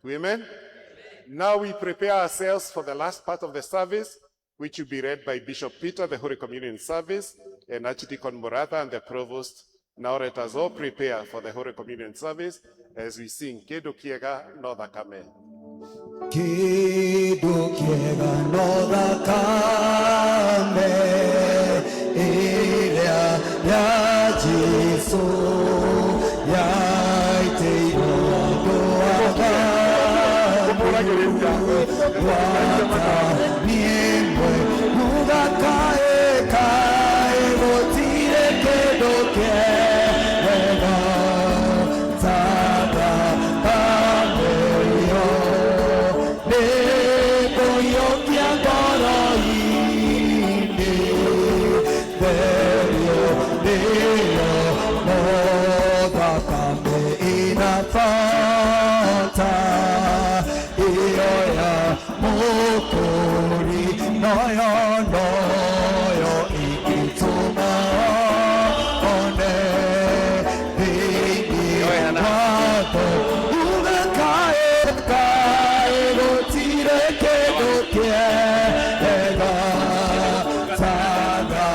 Amen. Now we prepare ourselves for the last part of the service, which will be read by Bishop Peter, the Holy Communion service, and Archdeacon Muratha and the Provost. Now let us all prepare for the Holy Communion service as we sing Kedo Kiega Notha Kame. Kedo Kiega Notha Kame Eria Ya Jesu Ya Iteiro Doaga Wata Niemwe Nuga Kae Kae Votire Kedo Kiega Tada Kameyo Nebo Yokia Goro Ine Berio Neo Moda Kame Inafata Ioya Mokori Noyo Noyo Ikituma One Bigi Wato Uga Kae Kae Rotire Kedo Kiega Tada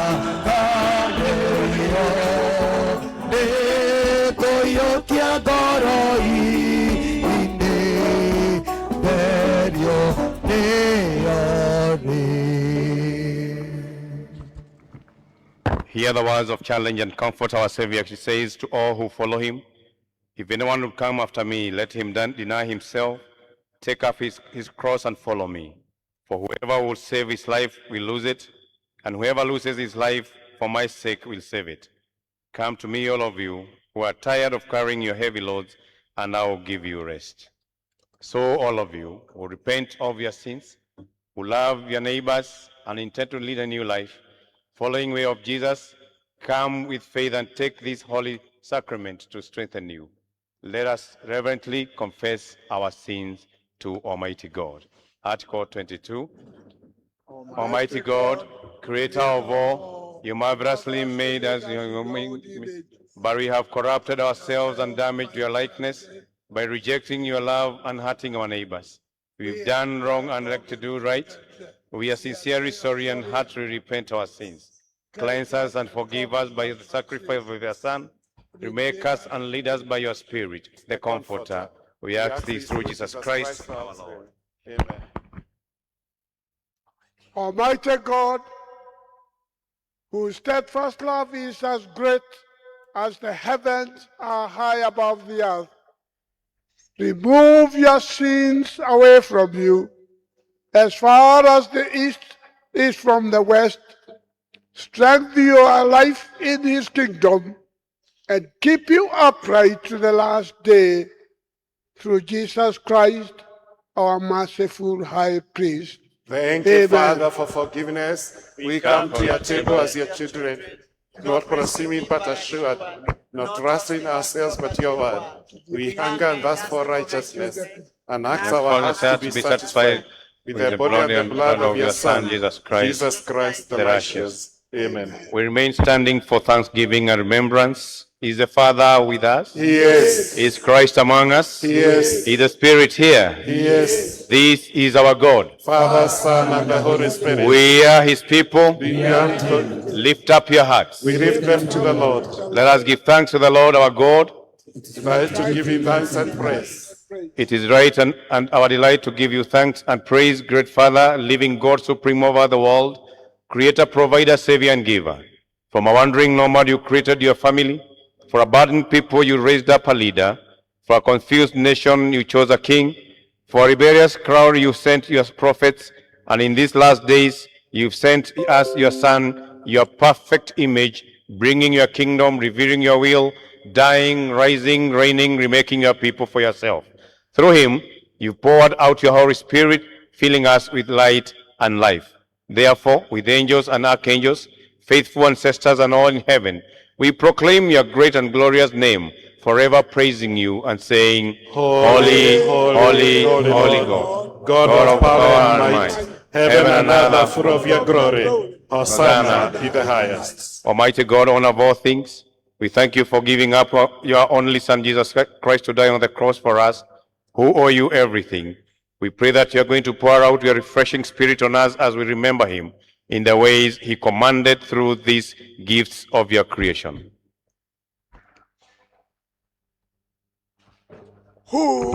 Kameyo Neko Yokia Goro Ine Berio Neore. Hear the words of challenge and comfort our Savior. He says to all who follow him, if anyone will come after me, let him deny himself, take up his cross and follow me. For whoever will save his life will lose it, and whoever loses his life for my sake will save it. Come to me, all of you who are tired of carrying your heavy loads, and I will give you rest. So all of you who repent of your sins, who love your neighbors and intend to lead a new life, following the way of Jesus, come with faith and take this holy sacrament to strengthen you. Let us reverently confess our sins to Almighty God. Article 22. Almighty God, creator of all, you marvelously made us, but we have corrupted ourselves and damaged your likeness by rejecting your love and hurting our neighbors. We've done wrong and like to do right. We are sincerely sorry and heartily repent our sins. Cleanse us and forgive us by the sacrifice of your Son. Remake us and lead us by your Spirit, the Comforter. We ask this through Jesus Christ, our Lord. Amen. Almighty God, whose steadfast love is as great as the heavens are high above the earth, remove your sins away from you as far as the east is from the west. Strengthen your life in his kingdom and keep you upright to the last day through Jesus Christ, our merciful high priest. Thank you, Father, for forgiveness. We come to your table as your children, not presuming but assured, not trusting ourselves but your word. We hunger and thirst for righteousness, and ask our hearts to be satisfied with the body and the blood of your Son, Jesus Christ the righteous. Amen. We remain standing for thanksgiving and remembrance. Is the Father with us? He is. Is Christ among us? He is. Is the Spirit here? He is. This is our God. Father, Son, and the Holy Spirit. We are his people. We are to Lift up your hearts. We lift them to the Lord. Let us give thanks to the Lord our God. It's right to give him thanks and praise. It is right and our delight to give you thanks and praise, great Father, living God, supreme over the world, creator, provider, savior, and giver. From a wandering nomad, you created your family. For a burdened people, you raised up a leader. For a confused nation, you chose a king. For a rebellious crowd, you sent your prophets. And in these last days, you've sent us your Son, your perfect image, bringing your kingdom, revealing your will, dying, rising, reigning, remaking your people for yourself. Through him, you poured out your Holy Spirit, filling us with light and life. Therefore, with angels and archangels, faithful ancestors and all in heaven, we proclaim your great and glorious name, forever praising you and saying, Holy, holy, holy God, God of power and might, heaven and earth are full of your glory. Hosanna in the highest. Almighty God, owner of all things, We thank you for giving up your only Son, Jesus Christ, to die on the cross for us, who owe you everything. We pray that you are going to pour out your refreshing Spirit on us as we remember him in the ways he commanded through these gifts of your creation. Who,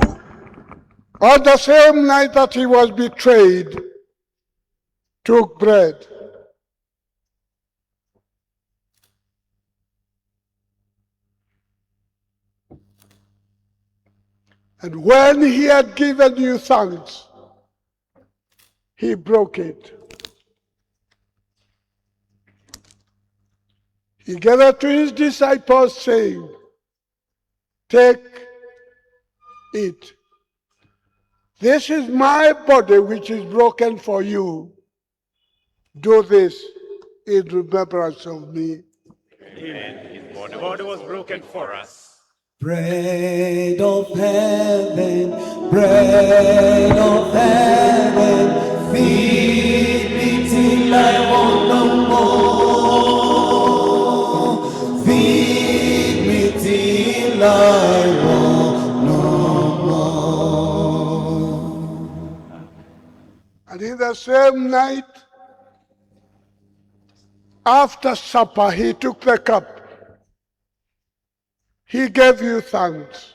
on the same night that he was betrayed, took bread. And when he had given you thanks, he broke it. He gave it to his disciples, saying, "Take, eat. This is my body which is broken for you. Do this in remembrance of me." His body was broken for us. Bread of heaven, feed me till I want no more. Feed me till I want no more. And in the same night, after supper, he took the cup. He gave you thanks.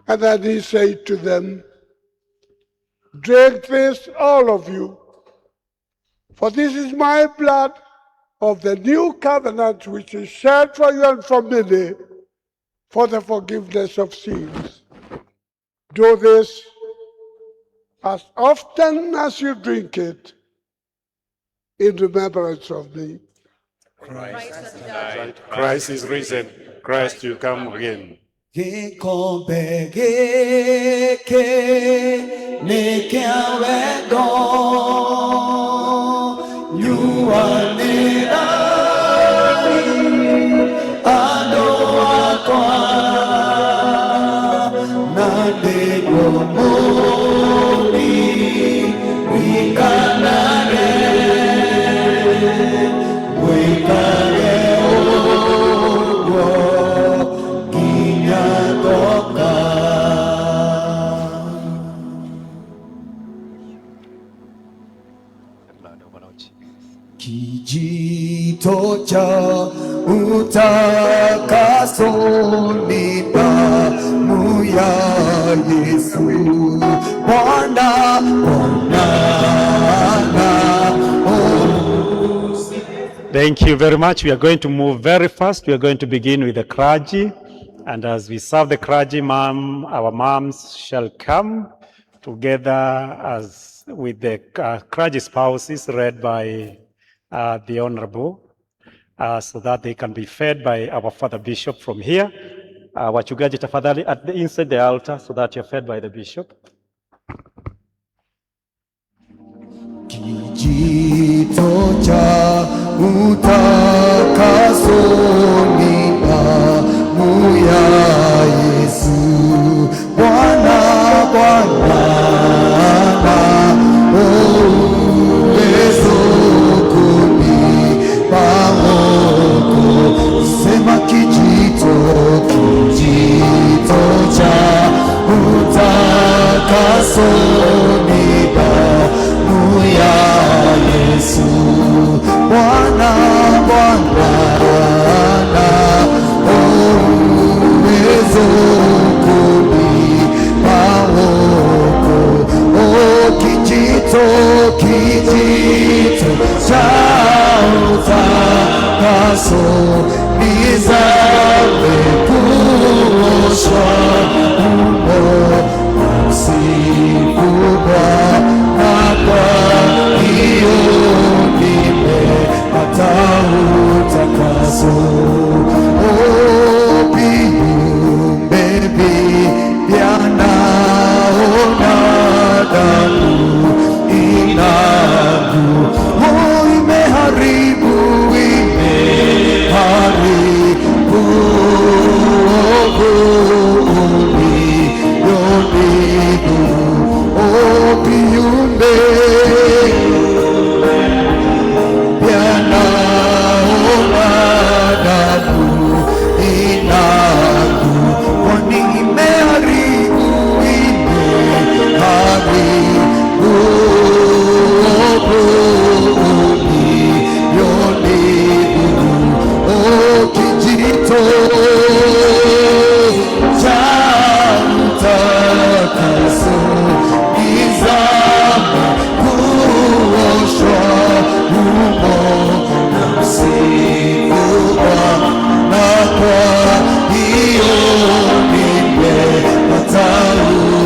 And then he said to them, "Drink this, all of you, for this is my blood of the new covenant, which is shed for you and for many for the forgiveness of sins. Do this as often as you drink it in remembrance of me." Christ has died. Christ is risen. Christ will come again. Gikombe gĩkĩ nĩ kĩa wendo nyuanĩra andũ akwa na nĩguo mũririkanage mũikare ũguo nginya ndoka. Kijito cha utakaso ni damu ya Yesu Bwana Thank you very much. We are going to move very fast. We are going to begin with the clergy. And as we serve the clergy, our moms shall come together as with the clergy spouses read by the Honorable, so that they can be fed by our Father Bishop from here. Wachungaji tafadhali at the inside the altar so that you're fed by the Bishop. Kijito cha utakaso ni damu ya Yesu Bwana uwezo kunipa wokovu. Sema kijito cha utakaso ni damu ya Yesu Bwana uwezo kunipa wokovu. Kijito cha utakaso nizame kuoshwa msifu Bwana kwa hiyo nimepata utakaso. Viumbe vipya naona damu inangu imeharibu uovu ulionipa damu inangu, kwani imeharibu kijito cha utakaso nizama kuoshwa humo na msifu Bwana, kwa hiyo nimepata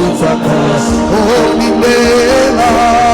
utakaso, nimela